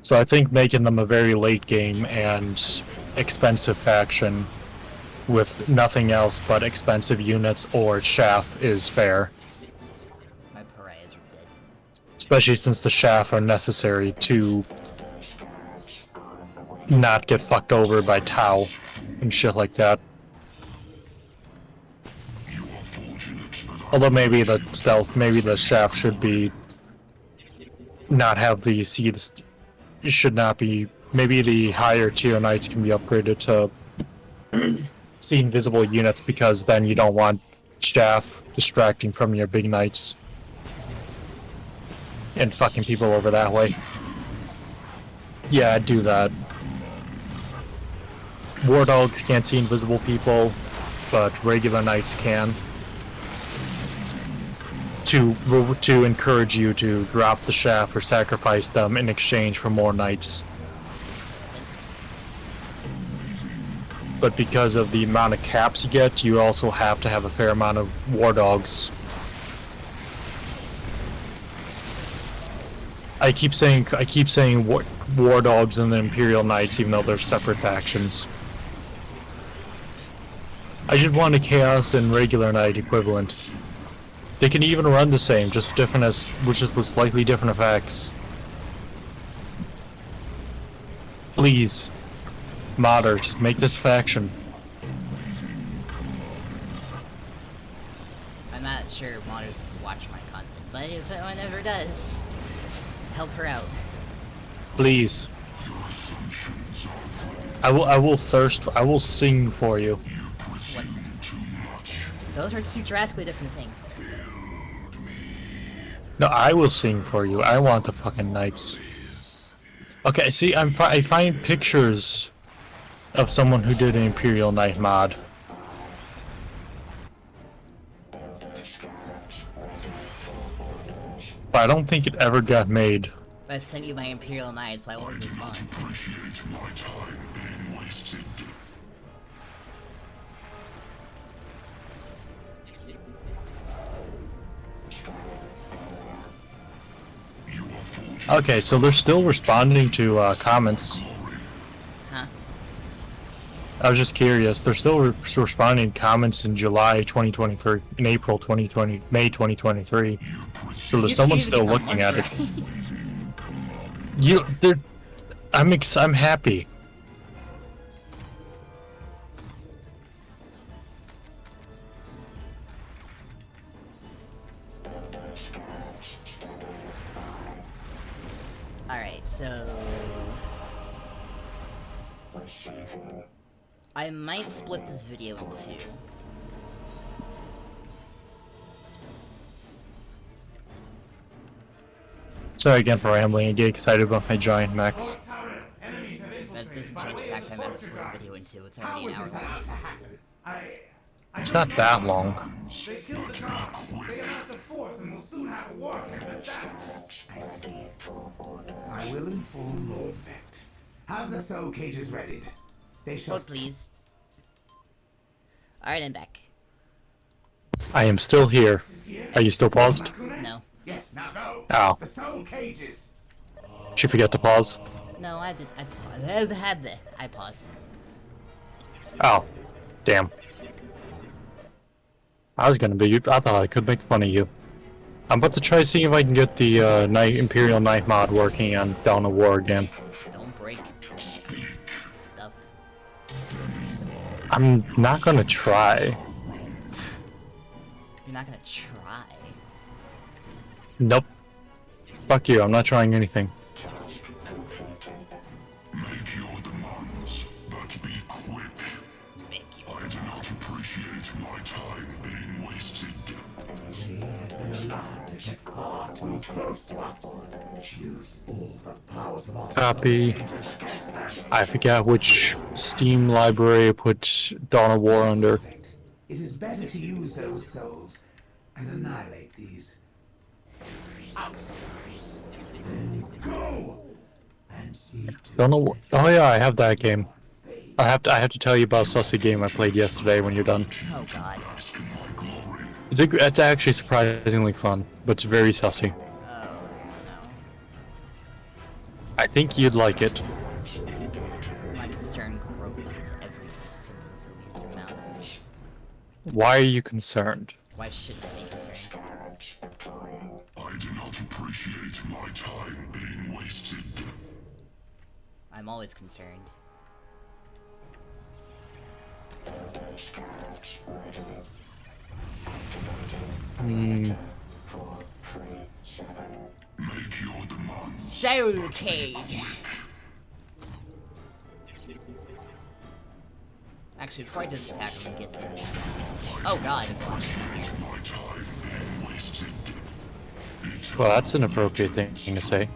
So I think making them a very late game and expensive faction with nothing else but expensive units or chaff is fair. My pariahs are dead. Especially since the chaff are necessary to not get fucked over by Tau and shit like that. Although maybe the stealth, maybe the shaft should be not have the seeds. It should not be. Maybe the higher tier knights can be upgraded to see invisible units, because then you don't want chaff distracting from your big knights and fucking people over that way. Yeah, I'd do that. War dogs can't see invisible people, but regular knights can. To encourage you to drop the shaft or sacrifice them in exchange for more knights. But because of the amount of caps you get, you also have to have a fair amount of war dogs. I keep saying war dogs and the Imperial Knights, even though they're separate factions. I just want a Chaos and regular Knight equivalent. They can even run the same, just with slightly different effects. Please, modders, make this faction. I'm not sure modders watch my content, but if anyone ever does, Help her out. Please. Your assumptions are wrong. I will thirst. I will sing for you. You presume too much. Those are two drastically different things. No, I will sing for you. I want the fucking knights. Okay, see, I find pictures of someone who did an Imperial Knight mod. But I don't think it ever got made. I sent you my Imperial Knight, so I won't respond. Appreciate my time being wasted. You are fortunate. Okay, so they're still responding to comments. Huh? I was just curious. They're still responding to comments in July 2023, in April 2020, May 2023. So there's someone still looking at it. I'm happy. Alright, so... I might split this video in two. Sorry again for rambling. I get excited about my giant mechs. That doesn't change the fact that I might split the video in two. It's already an hour long. It's not that long. They killed the guards. They amassed a force and will soon have a war camp established. I see. I will inform Lord Vect. Have the soul cages readied. They shall. Hold, please. Alright, I'm back. I am still here. Are you still paused? No. Yes, now go. Ow. The soul cages. Did you forget to pause? No, I paused. Oh. Damn. I was gonna be. I thought I could make fun of you. I'm about to try seeing if I can get the Imperial Knight mod working on Dawn of War again. Don't break stuff. I'm not gonna try. You're not gonna try. Nope. Fuck you, I'm not trying anything. Make your demands, but be quick. Make you. I do not appreciate my time being wasted. They had been allowed to get far too close to us. Use all the powers of our Copy. I forgot which Steam library I put Dawn of War under. It is better to use those souls and annihilate these outsiders. Then go and seek to Dawn of War. Oh yeah, I have that game. I have to tell you about a sussy game I played yesterday when you're done. Oh god. It's actually surprisingly fun, but it's very sussy. Oh no. I think you'd like it. My concern grows with every sentence that leaves your mouth. Why are you concerned? Why shouldn't I be concerned? I do not appreciate my time being wasted. I'm always concerned. Hmm. Make your demands. Soul Cage! Actually, before I just attack him and get the... Oh god, there's a lot. My time being wasted. Well, that's an appropriate thing to say.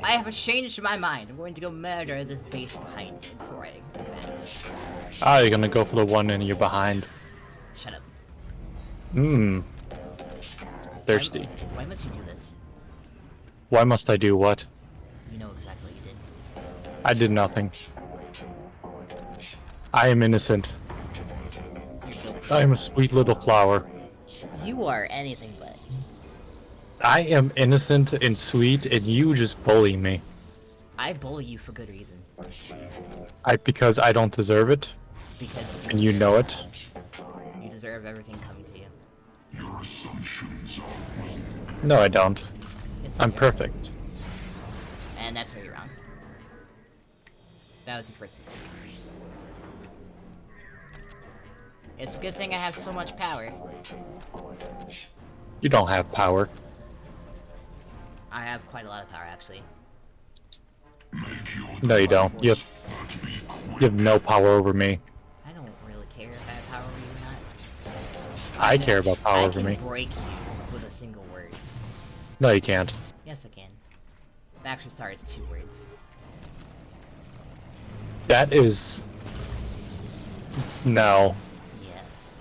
I have changed my mind. I'm going to go murder this base behind me before I advance. Ah, you're gonna go for the one and you're behind. Shut up. Hmm. Thirsty. Why must you do this? Why must I do what? You know exactly what you did. I did nothing. I am innocent. You're guilty. I am a sweet little flower. You are anything but. I am innocent and sweet, and you just bully me. I bully you for good reason. Because I don't deserve it, Because and you know it. you deserve everything coming to you. Your assumptions are wrong. No, I don't. Yes, you I'm do. perfect. And that's where you're wrong. That was your first mistake. It's a good thing I have so much power. You don't have power. I have quite a lot of power, actually. No, you don't. You have no power over me. I don't really care if I have power over you or not. I care about power I over me. can break you with a single word. No, you can't. Yes, I can. Actually, sorry, it's 2 words. That is... No. Yes.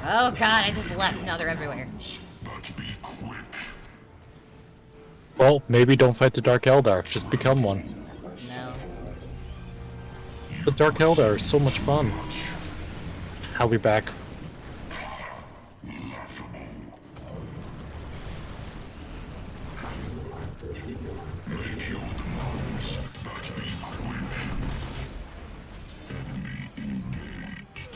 Oh god, I just left. Now they're everywhere. But be quick. Well, maybe don't fight the Dark Eldar. Just become one. No. The Dark Eldar is so much fun. I'll be back. Make your demands, but be quick. Enemy engaged.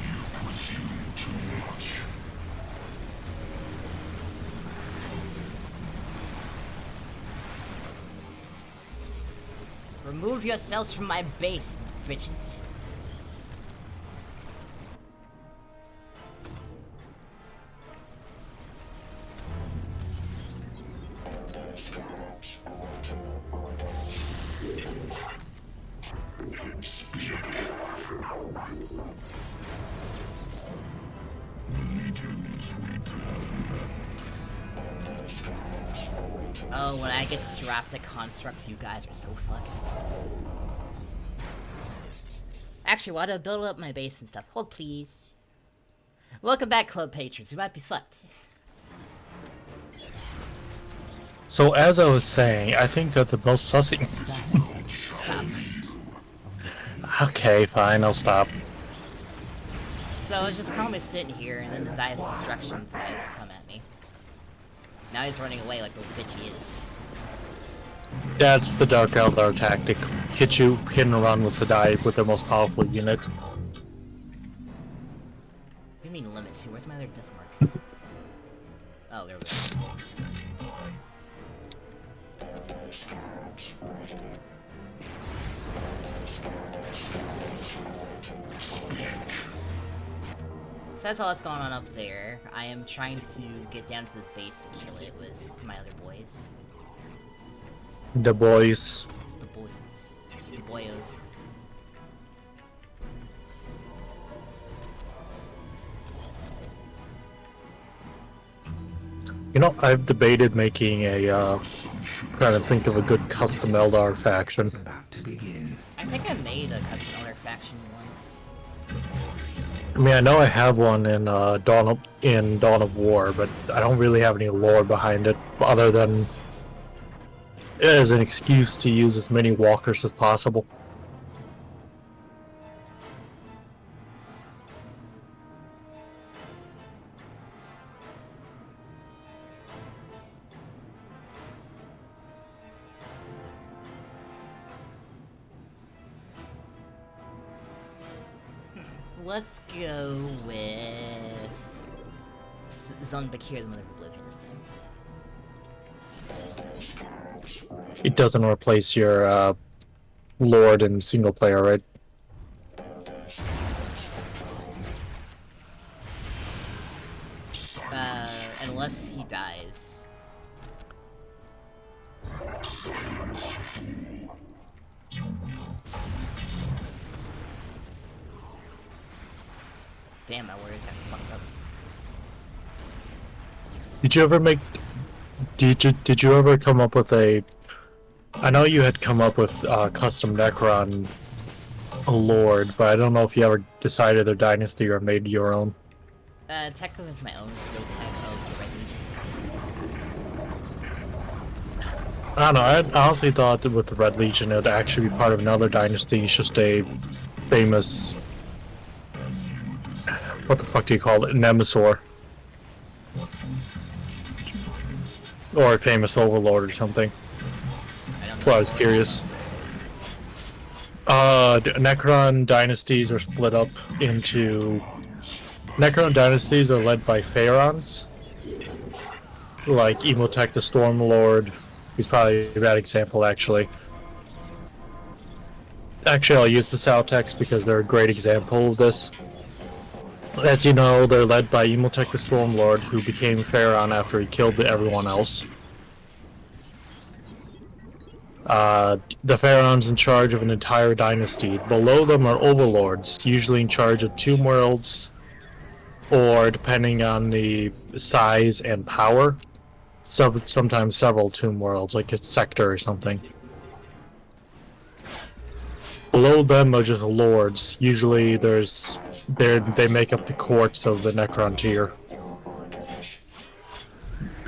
You presume too much. Remove yourselves from my base, bitches. Speak. Legions return. Oh, when I get strapped to construct, you guys are so fucked. Actually, why do I build up my base and stuff? Hold, please. Welcome back, club patrons. We might be fucked. So as I was saying, I think that the most sussing... Stop. Okay, fine, I'll stop. So it's just calmly sitting here, and then the Dice Destruction decided to come at me. Now he's running away like the bitch he is. That's the Dark Eldar tactic. Hit you, hit and run with the die with the most powerful unit. What do you mean limit to? Where's my other death mark? Oh, there we go. So that's all that's going on up there. I am trying to get down to this base and kill it with my other boys. The boys. The boys. The boyos. You know, I've debated making a, trying to think of a good custom Eldar faction. About to begin. I think I made a custom Elder faction once. I mean, I know I have one in Dawn of War, but I don't really have any lore behind it, other than as an excuse to use as many walkers as possible. Let's go with Zunbakir, the Mother of Oblivion this time. It doesn't replace your Lord in single player, right? Unless he dies. Silence, fool. Damn, my warriors got fucked up. Did you ever make? Did you ever come up with a? I know you had come up with custom Necron Lord, but I don't know if you ever decided their dynasty or made your own. Technically it's my own, so tech of the Red Legion. I don't know. I honestly thought that with the Red Legion, it would actually be part of another dynasty. It's just a famous. What the fuck do you call it? Nemesaur. Or a famous overlord or something. That's why I was curious. Necron dynasties are split up into... Necron dynasties are led by Pharaons. Like Emotech the Stormlord, He's probably a bad example, actually. Actually, I'll use the Saltex because they're a great example of this. As you know, they're led by Emotech the Stormlord, who became Pharaon after he killed everyone else. The Pharaon's in charge of an entire dynasty. Below them are overlords, usually in charge of Tomb Worlds, or depending on the size and power, sometimes several Tomb Worlds, like a sector or something. Below them are just lords. Usually they make up the courts of the Necron tier.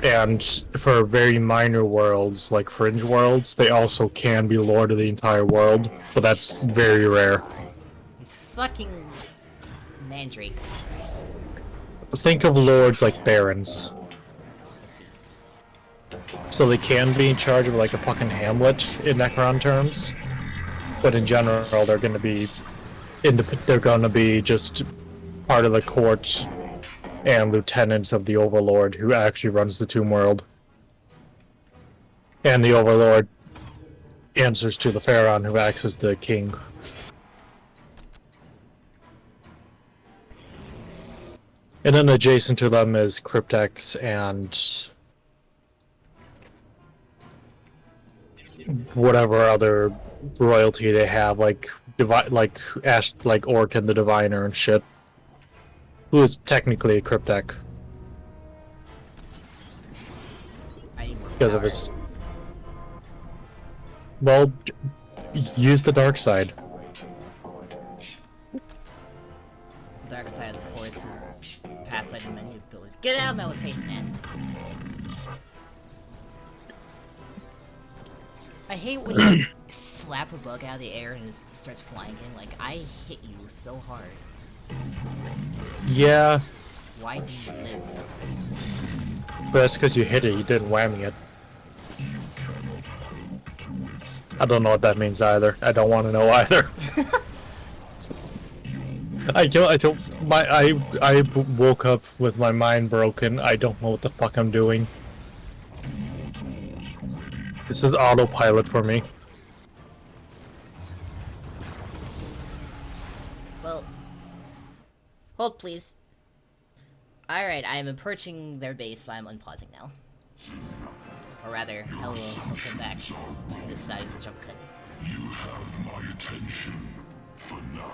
And for very minor worlds, like Fringe worlds, they also can be lord of the entire world, but that's very rare. These fucking mandrakes. Think of lords like barons. I see. So they can be in charge of like a fucking hamlet in Necron terms, but in general they're gonna be just part of the court and lieutenants of the Overlord, who actually runs the Tomb World. And the Overlord answers to the Pharaon, who acts as the king. And then adjacent to them is Cryptex and whatever other royalty they have, like Orc and the Diviner and shit. Who is technically a Cryptek. I need more Because of power. his... Well, use the dark side. Dark side of the force is pathfighting many abilities. Get out of my face, man! I hate when you slap a bug out of the air and it just starts flying in. Like, I hit you so hard. Yeah, Why do you live? but that's because you hit it, you didn't whammy it. I don't know what that means either. I don't want to know either. I woke up with my mind broken. I don't know what the fuck I'm doing. This is autopilot for me. Well, hold please. Alright, I am approaching their base, I'm unpausing now. Or rather, hello, welcome back to this side of the jump cut. You have my attention for now.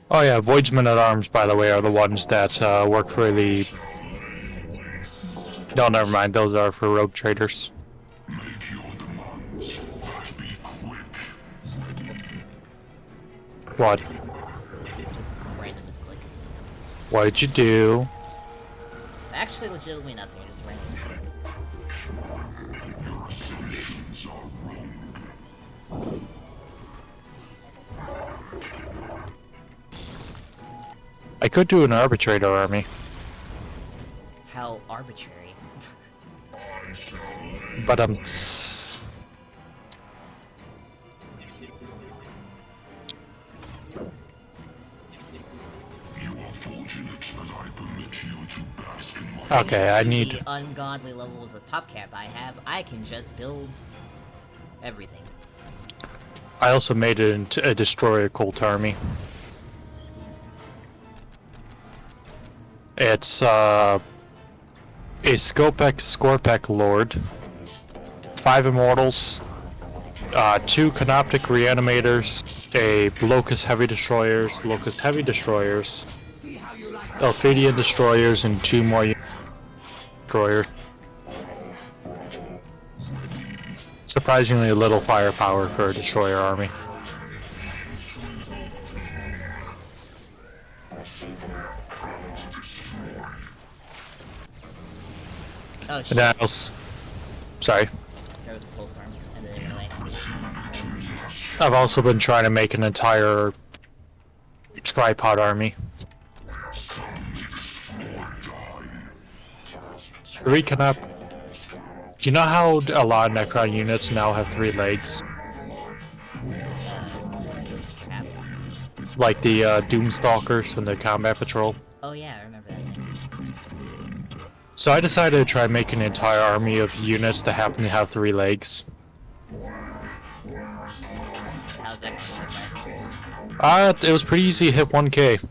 Oh yeah, Voidsmen at Arms, by the way, are the ones that work for the... No, never mind, those are for rogue traders. Make your demands, but be quick. Whoops. What? Just random misclick. What did you do? Actually, legitimately nothing, just random misclick. Your assumptions are wrong. I could do an arbitrator army. How arbitrary. But You are fortunate that I permit you to bask in my okay, I Thanks to need... the ungodly levels of PopCap I have, I can just build everything. I also made it into a destroyer cult army. It's a Scorpec Lord, 5 Immortals, 2 Canoptic Reanimators, a Locust Heavy Destroyers, Elphidian Destroyers, and 2 more Destroyers. Surprisingly little firepower for a Destroyer army. Oh And shit, then else, sorry. there was a Soulstorm, and then it went away. I've also been trying to make an entire tripod army. 3 Canop. You know how a lot of Necron units now have 3 legs? Caps. Like the Doomstalkers from the Combat Patrol? Oh yeah, I remember that. So I decided to try making an entire army of units that happen to have 3 legs. How's that going so far? It was pretty easy to hit 1k.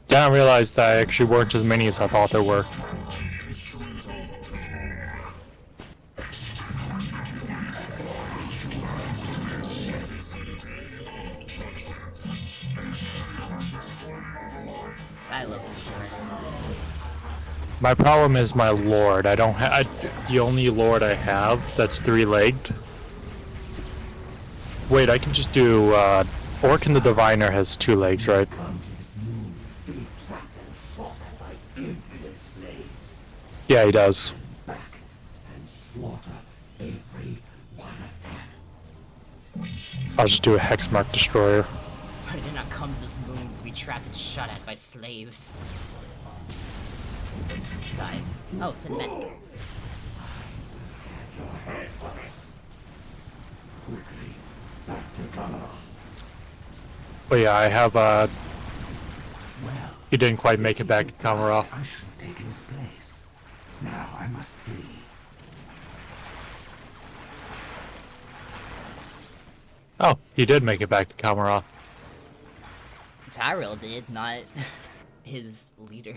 Then I realized that actually weren't as many as I thought there were. I love these cards. My problem is my lord. I don't have the only lord I have that's 3-legged. Wait, I can just do Orc and the Diviner has 2 legs, right? Yeah, he does. I'll just do a Hexmark Destroyer. I did not come to this moon to be trapped and shot at by slaves. Dies. Oh, Cinematic. But yeah, I have he didn't quite make it back to Kamara. I should have taken his place. Now I must flee. Oh, he did make it back to Kamara. Tyrell did, not his leader.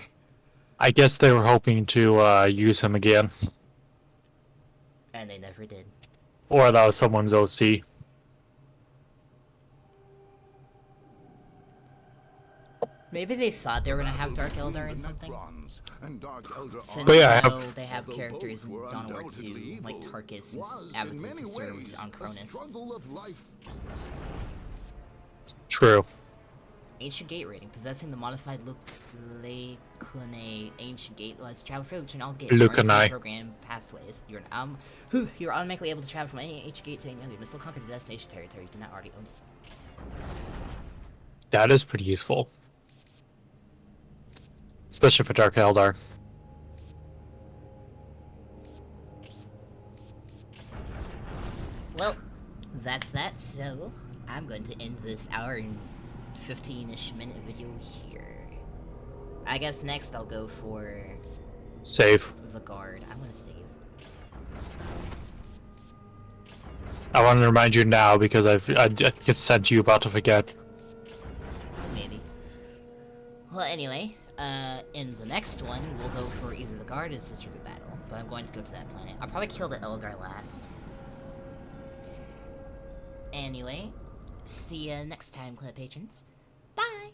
I guess they were hoping to use him again. And they never did. Or that was someone's OC. Maybe they thought they were gonna have Dark Eldar in something. And Dark Eldar Since But yeah, I though they have characters in Dawn of War 2, like Tarkus, Avitus, who served on Cronus. True. Ancient Gate rating. Possessing the modified Lucanae Ancient Gate lets you travel freely between all the gates. Lucanae. Program pathways. You're automatically able to travel from any ancient gate to any other, but still conquer the destination territory you do not already own. That is pretty useful. Especially for Dark Eldar. Well, that's that, so I'm going to end this hour and 15-ish minute video here. I guess next I'll go for Save. the guard. I'm gonna save. I want to remind you now because I get sent you about to forget. Maybe. Well, anyway, in the next one, we'll go for either the guard or Sisters of Battle. But I'm going to go to that planet. I'll probably kill the Eldar last. Anyway, see ya next time, Club Patrons. Bye!